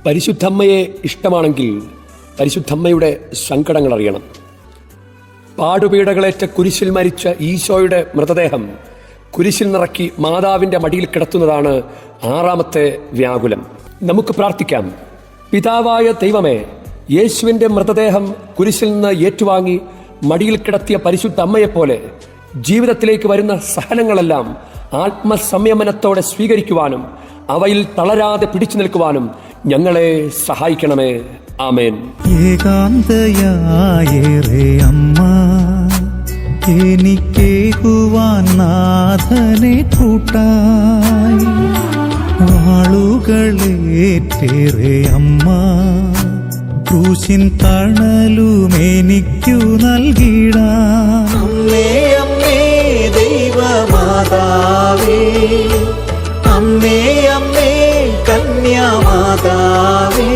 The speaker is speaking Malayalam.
പരിശുദ്ധമ്മയെ ഇഷ്ടമാണെങ്കിൽ പരിശുദ്ധമ്മയുടെ സങ്കടങ്ങൾ അറിയണം. പാടുപീഡകളേറ്റ കുരിശിൽ മരിച്ച ഈശോയുടെ മൃതദേഹം കുരിശിൽ നിറക്കി മാതാവിൻ്റെ മടിയിൽ കിടത്തുന്നതാണ് 6ാമത്തെ വ്യാകുലം. നമുക്ക് പ്രാർത്ഥിക്കാം. പിതാവായ ദൈവമേ, യേശുവിൻ്റെ മൃതദേഹം കുരിശിൽ നിന്ന് ഏറ്റുവാങ്ങി മടിയിൽ കിടത്തിയ പരിശുദ്ധ അമ്മയെപ്പോലെ ജീവിതത്തിലേക്ക് വരുന്ന സഹനങ്ങളെല്ലാം ആത്മസംയമനത്തോടെ സ്വീകരിക്കുവാനും അവയിൽ തളരാതെ പിടിച്ചു നിൽക്കുവാനും ഞങ്ങളെ സഹായിക്കണമേ. ആമേൻ. ഏകാന്തയായേറെ അമ്മ എനിക്കേകുവാൻ നാഥനെ കൂട്ടായി, വാളുകളേറ്റേറെ അമ്മ ക്രൂശിൻ തണലും എനിക്കു നൽകിടാൻ. അമ്മേ അമ്മേ ദൈവമാതാവേ, അമ്മേ അമ്മേ കന്യാമാതാവേ.